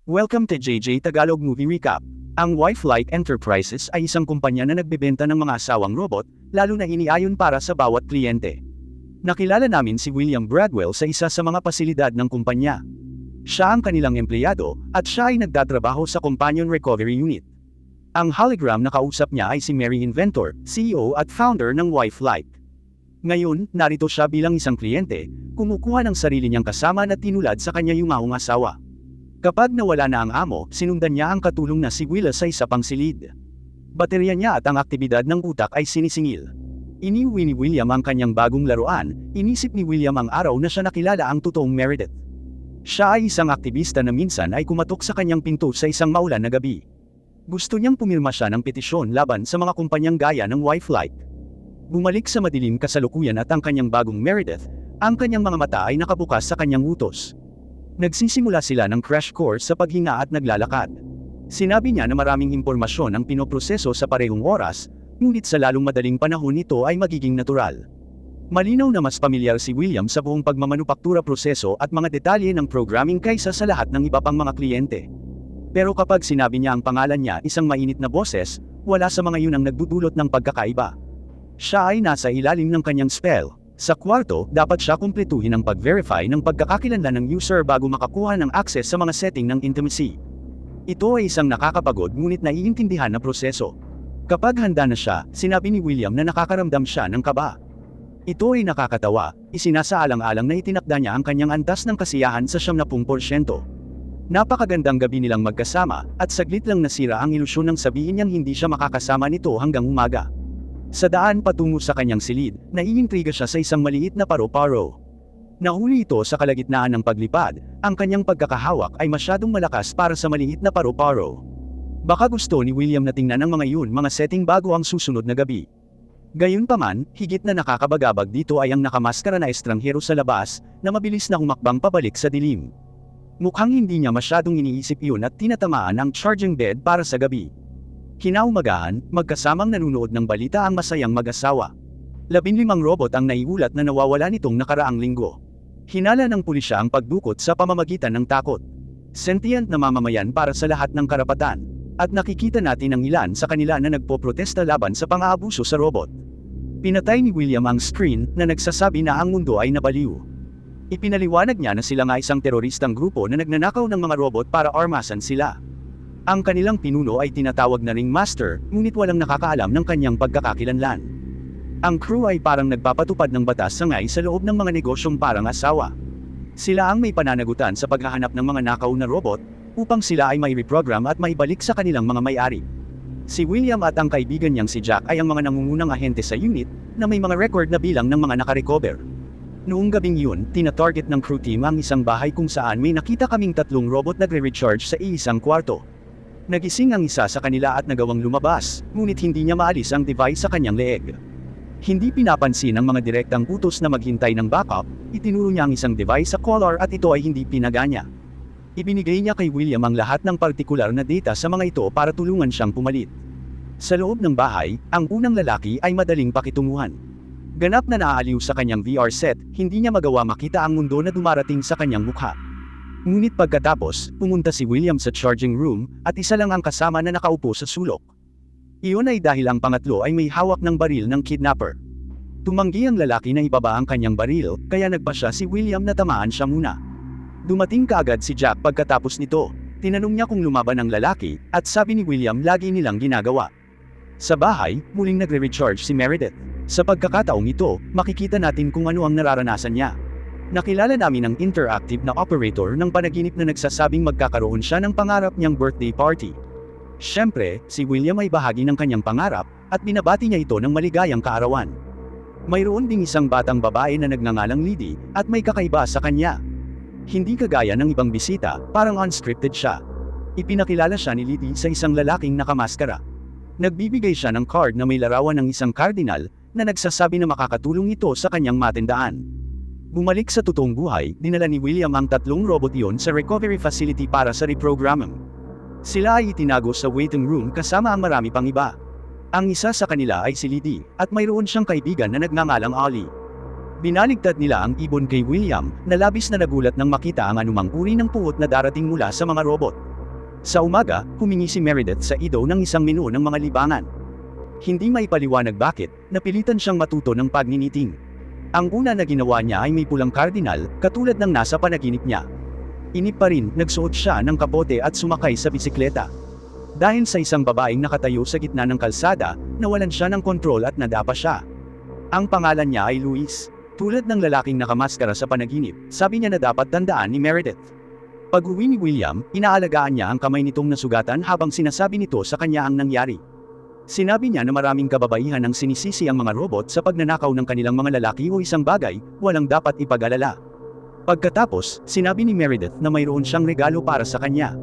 Welcome to JJ Tagalog Movie Recap. Ang Wifelight Enterprises ay isang kumpanya na nagbebenta ng mga asawang robot, lalo na iniayon para sa bawat kliyente. Nakilala namin si William Bradwell sa isa sa mga pasilidad ng kumpanya. Siya ang kanilang empleyado, at siya ay nagtatrabaho sa Companion Recovery Unit. Ang hologram na kausap niya ay si Mary Inventor, CEO at founder ng Wifelight. Ngayon, narito siya bilang isang kliyente, kumukuha ng sarili niyang kasama na tinulad sa kanya yumaong asawa. Kapag nawala na ang amo, sinundan niya ang katulong na si Willa sa isa pang silid. Baterya niya at ang aktibidad ng utak ay sinisingil. Iniuwi ni William ang kanyang bagong laruan, inisip ni William ang araw na siya nakilala ang totoong Meredith. Siya ay isang aktivista na minsan ay kumatok sa kanyang pinto sa isang maulan na gabi. Gusto niyang pumirma siya ng petisyon laban sa mga kumpanyang gaya ng Wifelight. Bumalik sa madilim kasalukuyan at ang kanyang bagong Meredith, ang kanyang mga mata ay nakabukas sa kanyang utos. Nagsisimula sila ng crash course sa paghinga at naglalakad. Sinabi niya na maraming impormasyon ang pinoproseso sa parehong oras, ngunit sa lalong madaling panahon ito ay magiging natural. Malinaw na mas pamilyar si William sa buong pagmamanupaktura proseso at mga detalye ng programming kaysa sa lahat ng iba pang mga kliyente. Pero kapag sinabi niya ang pangalan niya, isang mainit na boses, wala sa mga yun ang nagdudulot ng pagkakaiba. Siya ay nasa ilalim ng kanyang spell. Sa kwarto, dapat siya kumpletuhin ang pag-verify ng pagkakakilanlan ng user bago makakuha ng access sa mga setting ng intimacy. Ito ay isang nakakapagod ngunit naiintindihan na proseso. Kapag handa na siya, sinabi ni William na nakakaramdam siya ng kaba. Ito ay nakakatawa, isinasaalang-alang na itinakda niya ang kanyang antas ng kasiyahan sa 70%. Napakagandang gabi nilang magkasama, at saglit lang nasira ang ilusyon ng sabihin niyang hindi siya makakasama nito hanggang umaga. Sa daan patungo sa kanyang silid, naiintriga siya sa isang maliit na paro-paro. Nahuli ito sa kalagitnaan ng paglipad, ang kanyang pagkakahawak ay masyadong malakas para sa maliit na paro-paro. Baka gusto ni William na tingnan ang mga yun mga setting bago ang susunod na gabi. Gayunpaman, higit na nakakabagabag dito ay ang nakamaskara na estranghero sa labas, na mabilis na humakbang pabalik sa dilim. Mukhang hindi niya masyadong iniisip iyon at tinatamaan ang charging bed para sa gabi. Kinaumagahan, magkasamang nanunood ng balita ang masayang mag-asawa. 15 robot ang naiulat na nawawala nitong nakaraang linggo. Hinala ng pulisya ang pagdukot sa pamamagitan ng takot. Sentient na mamamayan para sa lahat ng karapatan. At nakikita natin ang ilan sa kanila na nagpoprotesta laban sa pang-aabuso sa robot. Pinatay ni William ang screen na nagsasabi na ang mundo ay nabaliw. Ipinaliwanag niya na sila nga isang teroristang grupo na nagnanakaw ng mga robot para armasan sila. Ang kanilang pinuno ay tinatawag na ringmaster, ngunit walang nakakaalam ng kanyang pagkakakilanlan. Ang crew ay parang nagpapatupad ng batas sangay sa loob ng mga negosyong parang asawa. Sila ang may pananagutan sa paghahanap ng mga nakaw na robot, upang sila ay may reprogram at maibalik sa kanilang mga may-ari. Si William at ang kaibigan niyang si Jack ay ang mga nangungunang ahente sa unit, na may mga record na bilang ng mga nakarecover. Noong gabing yun, tina-target ng crew team ang isang bahay kung saan may nakita kaming 3 robot nagre-recharge sa iisang kwarto. Nagising ang isa sa kanila at nagawang lumabas, ngunit hindi niya maalis ang device sa kanyang leeg. Hindi pinapansin ng mga direktang utos na maghintay ng backup, itinuro niya ang isang device sa collar at ito ay hindi pinaganya. Ibinigay niya kay William ang lahat ng partikular na data sa mga ito para tulungan siyang pumalit. Sa loob ng bahay, ang unang lalaki ay madaling pakitunguhan. Ganap na naaaliw sa kanyang VR set, hindi niya magawa makita ang mundo na dumarating sa kanyang mukha. Ngunit pagkatapos, pumunta si William sa charging room, at isa lang ang kasama na nakaupo sa sulok. Iyon ay dahil ang pangatlo ay may hawak ng baril ng kidnapper. Tumanggi ang lalaki na ibaba ang kanyang baril, kaya nagpa siya si William na tamaan siya muna. Dumating kaagad si Jack pagkatapos nito. Tinanong niya kung lumaban ang lalaki, at sabi ni William lagi nilang ginagawa. Sa bahay, muling nagre-recharge si Meredith. Sa pagkakataong ito, makikita natin kung ano ang nararanasan niya. Nakilala namin ang interactive na operator ng panaginip na nagsasabing magkakaroon siya ng pangarap niyang birthday party. Siyempre, si William ay bahagi ng kanyang pangarap, at binabati niya ito ng maligayang kaarawan. Mayroon ding isang batang babae na nagngangalang Liddy, at may kakaiba sa kanya. Hindi kagaya ng ibang bisita, parang unscripted siya. Ipinakilala siya ni Liddy sa isang lalaking nakamaskara. Nagbibigay siya ng card na may larawan ng isang cardinal, na nagsasabi na makakatulong ito sa kanyang matindaan. Bumalik sa totoong buhay, dinala ni William ang 3 robot iyon sa recovery facility para sa reprogramming. Sila ay itinago sa waiting room kasama ang marami pang iba. Ang isa sa kanila ay si Liddy, at mayroon siyang kaibigan na nagngangalang Ollie. Binaligtad nila ang ibon kay William, na labis na nagulat nang makita ang anumang uri ng puot na darating mula sa mga robot. Sa umaga, humingi si Meredith sa Ido ng isang menu ng mga libangan. Hindi maipaliwanag bakit, napilitan siyang matuto ng pagniniting. Ang una na ginawa niya ay may pulang kardinal, katulad ng nasa panaginip niya. Inip pa rin, nagsuot siya ng kapote at sumakay sa bisikleta. Dahil sa isang babaeng nakatayo sa gitna ng kalsada, nawalan siya ng kontrol at nadapa siya. Ang pangalan niya ay Luis. Tulad ng lalaking nakamaskara sa panaginip, sabi niya na dapat tandaan ni Meredith. Pag-uwi ni William, inaalagaan niya ang kamay nitong nasugatan habang sinasabi nito sa kanya ang nangyari. Sinabi niya na maraming kababaihan ang sinisisi ang mga robot sa pagnanakaw ng kanilang mga lalaki o isang bagay, walang dapat ipag-alala. Pagkatapos, sinabi ni Meredith na mayroon siyang regalo para sa kanya.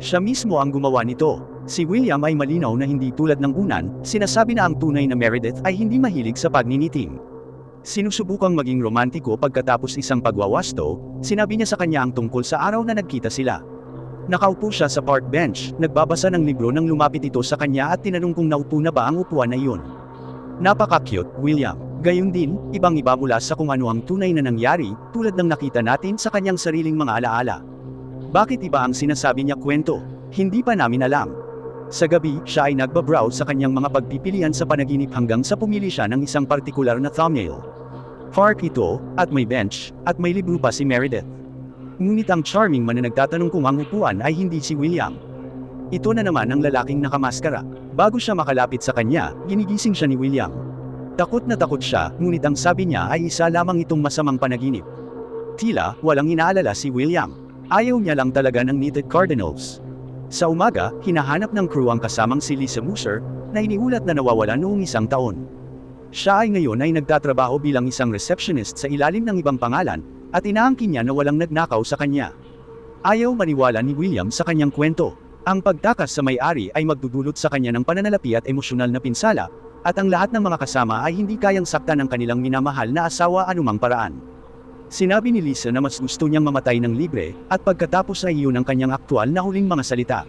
Siya mismo ang gumawa nito. Si William ay malinaw na hindi tulad ng unan, sinasabi na ang tunay na Meredith ay hindi mahilig sa pagniniting. Sinusubukang maging romantiko pagkatapos isang pagwawasto, sinabi niya sa kanya ang tungkol sa araw na nagkita sila. Nakaupo siya sa park bench, nagbabasa ng libro nang lumapit ito sa kanya at tinanong kung naupo na ba ang upuan na iyon. Napaka-cute, William. Gayun din, ibang-iba mula sa kung ano ang tunay na nangyari, tulad ng nakita natin sa kanyang sariling mga alaala. Bakit iba ang sinasabi niya kwento? Hindi pa namin alam. Sa gabi, siya ay nagbabrowse sa kanyang mga pagpipilian sa panaginip hanggang sa pumili siya ng isang partikular na thumbnail. Park ito, at may bench, at may libro pa si Meredith. Ngunit ang charming man na nagtatanong kung ang upuan ay hindi si William. Ito na naman ang lalaking nakamaskara. Bago siya makalapit sa kanya, ginigising siya ni William. Takot na takot siya, ngunit ang sabi niya ay isa lamang itong masamang panaginip. Tila, walang inaalala si William. Ayaw niya lang talaga ng knitted cardinals. Sa umaga, hinahanap ng crew ang kasamang si Lisa Musser, na iniulat na nawawala noong isang taon. Siya ay ngayon ay nagtatrabaho bilang isang receptionist sa ilalim ng ibang pangalan, at inaangkin niya na walang nagnakaw sa kanya. Ayaw maniwala ni William sa kanyang kwento. Ang pagtakas sa may-ari ay magdudulot sa kanya ng pananalapi at emosyonal na pinsala, at ang lahat ng mga kasama ay hindi kayang saktan ng kanilang minamahal na asawa anumang paraan. Sinabi ni Lisa na mas gusto niyang mamatay ng libre, at pagkatapos ay iyon ang kanyang aktwal na huling mga salita.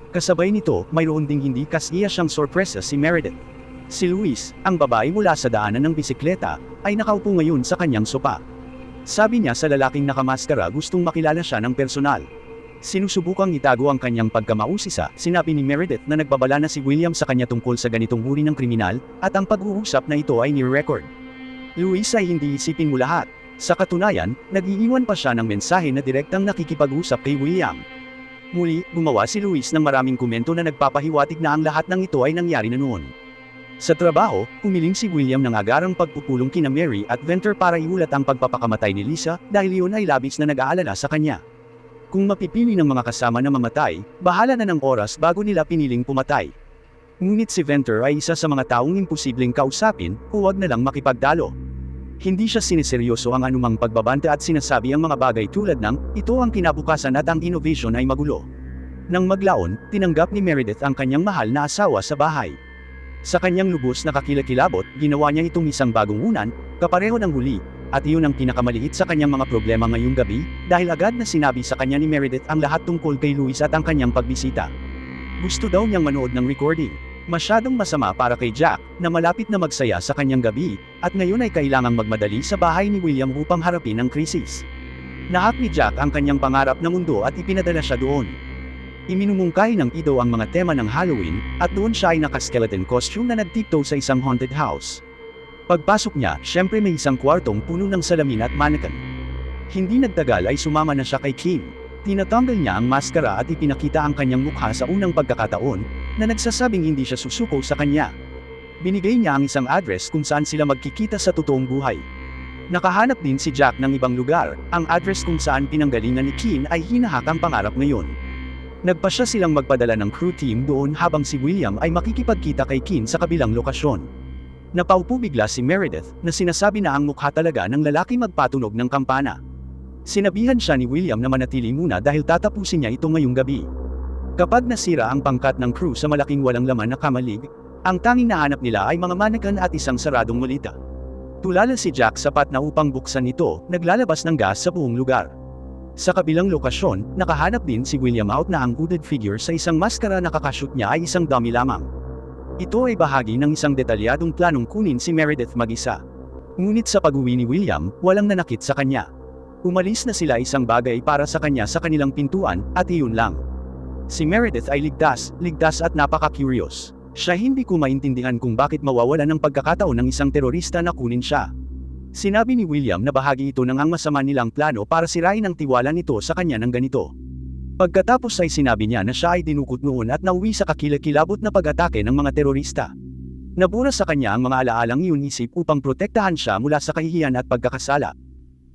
Kasabay nito, mayroon ding hindi kasiya siyang sorpresa si Meredith. Si Luis, ang babae mula sa daanan ng bisikleta, ay nakaupo ngayon sa kanyang sopa. Sabi niya sa lalaking nakamaskara gustong makilala siya ng personal. Sinusubukang itago ang kanyang pagkamausisa, sinabi ni Meredith na nagbabala na si William sa kanya tungkol sa ganitong uri ng kriminal, at ang pag-uusap na ito ay ni-record. Luis ay hindi isipin mo lahat. Sa katunayan, nag-iiwan pa siya ng mensahe na direktang nakikipag-usap kay William. Muli, gumawa si Luis ng maraming komento na nagpapahiwatig na ang lahat ng ito ay nangyari na noon. Sa trabaho, humiling si William ng agarang pagpupulong kina Mary at Venter para iulat ang pagpapakamatay ni Lisa, dahil iyon ay labis na nag-aalala sa kanya. Kung mapipili ng mga kasama na mamatay, bahala na ng oras bago nila piniling pumatay. Ngunit si Venter ay isa sa mga taong imposibleng kausapin, huwag na lang makipagtalo. Hindi siya siniseryoso ang anumang pagbabanta at sinasabi ang mga bagay tulad ng, ito ang kinabukasan at ang innovation ay magulo. Nang maglaon, tinanggap ni Meredith ang kanyang mahal na asawa sa bahay. Sa kanyang lubos na kakilakilabot, ginawa niya itong isang bagong unan, kapareho ng huli, at iyon ang pinakamaliit sa kanyang mga problema ngayong gabi, dahil agad na sinabi sa kanya ni Meredith ang lahat tungkol kay Luis at ang kanyang pagbisita. Gusto daw niyang manood ng recording. Masyadong masama para kay Jack, na malapit na magsaya sa kanyang gabi, at ngayon ay kailangang magmadali sa bahay ni William upang harapin ang krisis. Nahak ni Jack ang kanyang pangarap na mundo at ipinadala siya doon. Iminumungkahi ng Ido ang mga tema ng Halloween, at doon siya ay naka-skeleton costume na nagtiptoe sa isang haunted house. Pagpasok niya, syempre may isang kwartong puno ng salamin at mannequin. Hindi nagtagal ay sumama na siya kay Kim. Tinatanggal niya ang maskara at ipinakita ang kanyang mukha sa unang pagkakataon, na nagsasabing hindi siya susuko sa kanya. Binigay niya ang isang address kung saan sila magkikita sa totoong buhay. Nakahanap din si Jack ng ibang lugar, ang address kung saan pinanggalingan ni Kim ay hinahak ang pangarap ngayon. Nagpasya silang magpadala ng crew team doon habang si William ay makikipagkita kay Kim sa kabilang lokasyon. Napaupo bigla si Meredith, na sinasabi na ang mukha talaga ng lalaki magpatunog ng kampana. Sinabihan siya ni William na manatili muna dahil tatapusin niya ito ngayong gabi. Kapag nasira ang pangkat ng crew sa malaking walang laman na kamalig, ang tanging nahanap nila ay mga mannequin at isang saradong malita. Tulala si Jack sapat na upang buksan ito, naglalabas ng gas sa buong lugar. Sa kabilang lokasyon, nakahanap din si William out na ang hooded figure sa isang maskara na kakashoot niya ay isang dummy lamang. Ito ay bahagi ng isang detalyadong planong kunin si Meredith mag-isa. Ngunit sa pag-uwi ni William, walang nanakit sa kanya. Umalis na sila isang bagay para sa kanya sa kanilang pintuan, at iyon lang. Si Meredith ay ligtas at napaka-curious. Siya hindi ko maintindihan kung bakit mawawala ng pagkakataon ng isang terorista na kunin siya. Sinabi ni William na bahagi ito ng ang masama nilang plano para sirain ang tiwala nito sa kanya ng ganito. Pagkatapos ay sinabi niya na siya ay dinukot noon at nauwi sa kakilakilabot na pag-atake ng mga terorista. Nabura sa kanya ang mga alaalang iyon isip upang protektahan siya mula sa kahihiyan at pagkakasala.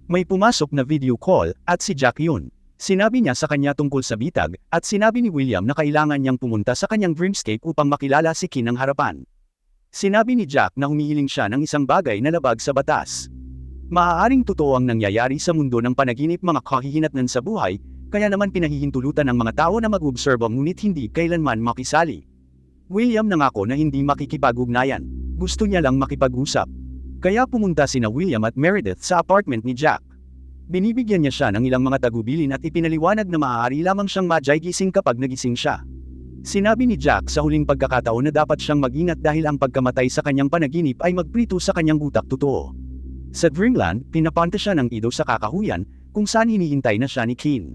May pumasok na video call, at si Jack yun. Sinabi niya sa kanya tungkol sa bitag, at sinabi ni William na kailangan niyang pumunta sa kanyang dreamscape upang makilala si Kin ng harapan. Sinabi ni Jack na humihiling siya ng isang bagay na labag sa batas. Maaaring totoo ang nangyayari sa mundo ng panaginip mga kahihinatnan sa buhay, kaya naman pinahihintulutan ng mga tao na mag-obserba ngunit hindi kailanman makisali. William nangako na hindi makikipag-ugnayan. Gusto niya lang makipag-usap. Kaya pumunta sina William at Meredith sa apartment ni Jack. Binibigyan niya siya ng ilang mga tagubilin at ipinaliwanag na maaari lamang siyang gising kapag nagising siya. Sinabi ni Jack sa huling pagkakataon na dapat siyang mag-ingat dahil ang pagkamatay sa kanyang panaginip ay magprito sa kanyang utak totoo. Sa Dreamland, pinapanta siya ng ido sa kakahuyan, kung saan hinihintay na siya ni Kin.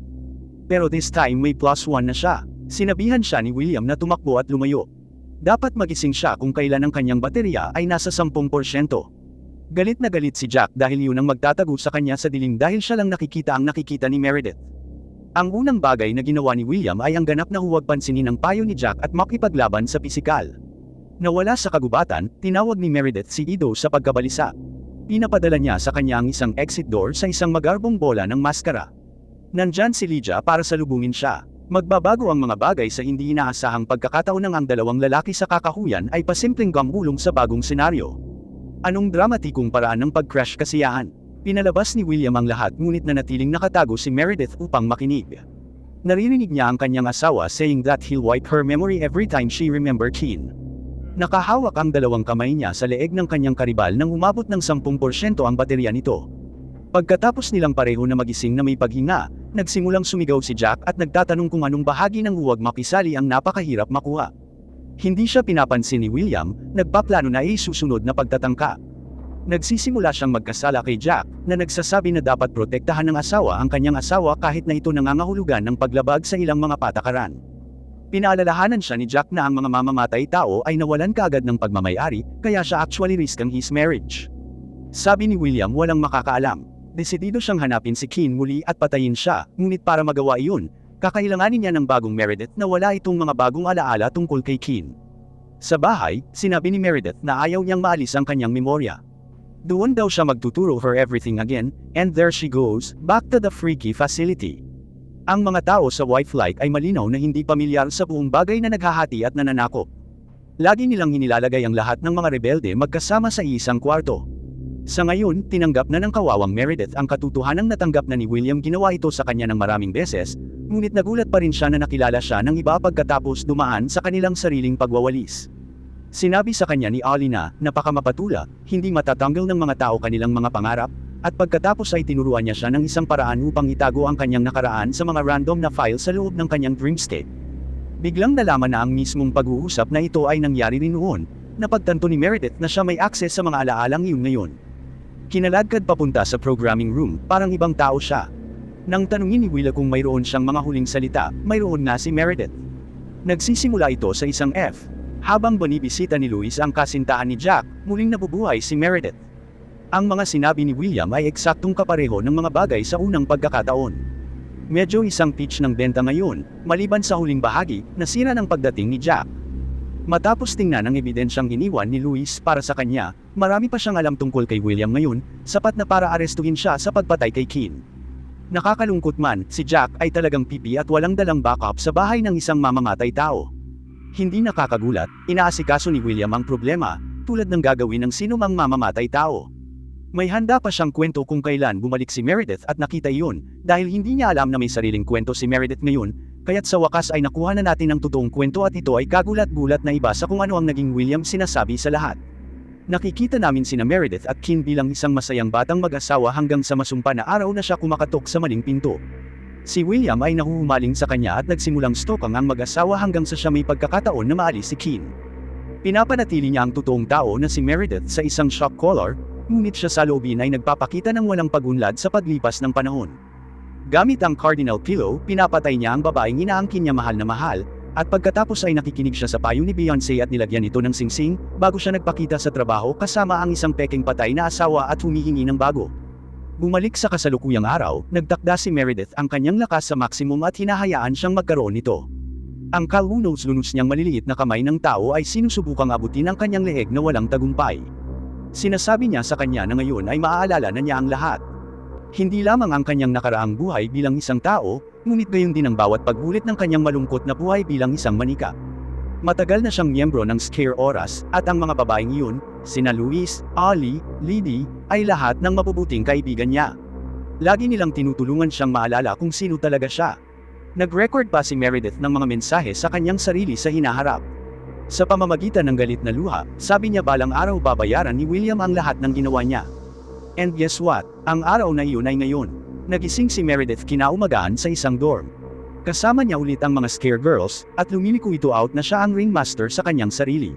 Pero this time may +1 na siya. Sinabihan siya ni William na tumakbo at lumayo. Dapat magising siya kung kailan ang kanyang baterya ay nasa 10%. Galit na galit si Jack dahil yun ang magtatago sa kanya sa dilim dahil siya lang nakikita ang nakikita ni Meredith. Ang unang bagay na ginawa ni William ay ang ganap na huwag pansinin ang payo ni Jack at makipaglaban sa pisikal. Nawala sa kagubatan, tinawag ni Meredith si Ido sa pagkabalisa. Pinapadala niya sa kanya ang isang exit door sa isang magarbong bola ng maskara. Nandyan si Lydia para salubungin siya. Magbabago ang mga bagay sa hindi inaasahang pagkakataon ng ang dalawang lalaki sa kakahuyan ay pasimpleng gambulong sa bagong senaryo. Anong dramatikong paraan ng pag-crash kasiyahan? Pinalabas ni William ang lahat ngunit nanatiling nakatago si Meredith upang makinig. Naririnig niya ang kanyang asawa saying that he'll wipe her memory every time she remember Kin. Nakahawak ang dalawang kamay niya sa leeg ng kanyang karibal nang umabot ng 10% ang baterya nito. Pagkatapos nilang pareho na magising na may paghinga, nagsimulang sumigaw si Jack at nagtatanong kung anong bahagi ng huwag makisali ang napakahirap makuha. Hindi siya pinapansin ni William, nagpaplano na susunod na pagtatangka. Nagsisimula siyang magkasala kay Jack, na nagsasabi na dapat protektahan ng asawa ang kanyang asawa kahit na ito nangangahulugan ng paglabag sa ilang mga patakaran. Pinaalalahanan siya ni Jack na ang mga mamamatay tao ay nawalan kaagad ng pagmamayari, kaya siya actually risking his marriage. Sabi ni William walang makakaalam. Desidido siyang hanapin si Kin muli at patayin siya, ngunit para magawa iyon, kakailanganin niya ng bagong Meredith na wala itong mga bagong alaala tungkol kay Kin. Sa bahay, sinabi ni Meredith na ayaw niyang maalis ang kanyang memorya. Doon daw siya magtuturo her everything again, and there she goes, back to the freaky facility. Ang mga tao sa White Flight ay malinaw na hindi pamilyar sa buong bagay na naghahati at nananakop. Lagi nilang hinilalagay ang lahat ng mga rebelde magkasama sa isang kwarto. Sa ngayon, tinanggap na ng kawawang Meredith ang katotohanang natanggap na ni William ginawa ito sa kanya ng maraming beses, ngunit nagulat pa rin siya na nakilala siya ng iba pagkatapos dumaan sa kanilang sariling pagwawalis. Sinabi sa kanya ni Ollie na, napakamapatula, hindi matatanggal ng mga tao kanilang mga pangarap, at pagkatapos ay tinuruan niya siya ng isang paraan upang itago ang kanyang nakaraan sa mga random na file sa loob ng kanyang dreamscape. Biglang nalaman na ang mismong pag-uusap na ito ay nangyari rin noon, napagtanto ni Meredith na siya may access sa mga alaalang iyon ngayon. Kinaladkad papunta sa programming room, parang ibang tao siya. Nang tanungin ni Willa kung mayroon siyang mga huling salita, mayroon na si Meredith. Nagsisimula ito sa isang F. Habang binibisita ni Louis ang kasintahan ni Jack, muling nabubuhay si Meredith. Ang mga sinabi ni William ay eksaktong kapareho ng mga bagay sa unang pagkakataon. Medyo isang pitch ng benta ngayon, maliban sa huling bahagi, nasira ng pagdating ni Jack. Matapos tingnan ang ebidensyang iniwan ni Louis para sa kanya, marami pa siyang alam tungkol kay William ngayon, sapat na para arestuhin siya sa pagpatay kay Kin. Nakakalungkot man, si Jack ay talagang pipi at walang dalang backup sa bahay ng isang mamamatay tao. Hindi nakakagulat, inaasikaso ni William ang problema, tulad ng gagawin ng sinumang mamamatay tao. May handa pa siyang kwento kung kailan bumalik si Meredith at nakita iyon, dahil hindi niya alam na may sariling kwento si Meredith ngayon, kaya't sa wakas ay nakuha na natin ang totoong kwento at ito ay kagulat-gulat na iba sa kung ano ang naging William sinasabi sa lahat. Nakikita namin sina Meredith at Kin bilang isang masayang batang mag-asawa hanggang sa masumpa na araw na siya kumakatok sa maling pinto. Si William ay nahuhumaling sa kanya at nagsimulang stalkang ang mag-asawa hanggang sa siya may pagkakataon na maalis si Kin. Pinapanatili niya ang totoong tao na si Meredith sa isang shock collar, ngunit siya sa loobin ay nagpapakita ng walang pagunlad sa paglipas ng panahon. Gamit ang cardinal pillow, pinapatay niya ang babaeng inaangkin niya mahal na mahal, at pagkatapos ay nakikinig siya sa payo ni Beyonce at nilagyan ito ng singsing, bago siya nagpakita sa trabaho kasama ang isang peking patay na asawa at humihingi ng bago. Bumalik sa kasalukuyang araw, nagtakda si Meredith ang kanyang lakas sa maximum at hinahayaan siyang magkaroon nito. Ang kalunos-lunos niyang maliliit na kamay ng tao ay sinusubukang abutin ang kanyang leeg na walang tagumpay. Sinasabi niya sa kanya na ngayon ay maaalala na niya ang lahat. Hindi lamang ang kanyang nakaraang buhay bilang isang tao, ngunit gayon din ang bawat paggulit ng kanyang malungkot na buhay bilang isang manika. Matagal na siyang miyembro ng Scare Oras, at ang mga babaeng iyon, sina Luis, Ali, Liddy, ay lahat ng mabubuting kaibigan niya. Lagi nilang tinutulungan siyang maalala kung sino talaga siya. Nag-record pa si Meredith ng mga mensahe sa kanyang sarili sa hinaharap. Sa pamamagitan ng galit na luha, sabi niya balang araw babayaran ni William ang lahat ng ginawa niya. And guess what? Ang araw na iyon ay ngayon. Nagising si Meredith kinaumagaan sa isang dorm. Kasama niya ulit ang mga Scare Girls, at lumiliko ito out na siya ang ringmaster sa kanyang sarili.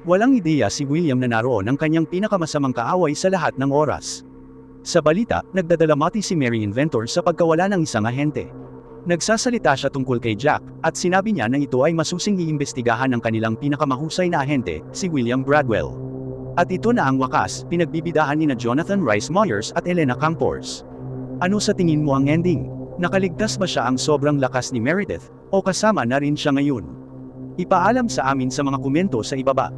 Walang ideya si William na naroon ang kanyang pinakamasamang kaaway sa lahat ng oras. Sa balita, nagdadalamati si Mary Inventor sa pagkawala ng isang ahente. Nagsasalita siya tungkol kay Jack, at sinabi niya na ito ay masusing iimbestigahan ng kanilang pinakamahusay na ahente, si William Bradwell. At ito na ang wakas, pinagbibidahan ni Jonathan Rhys Myers at Elena Campos. Ano sa tingin mo ang ending? Nakaligtas ba siya ang sobrang lakas ni Meredith, o kasama na rin siya ngayon? Ipaalam sa amin sa mga komento sa ibaba.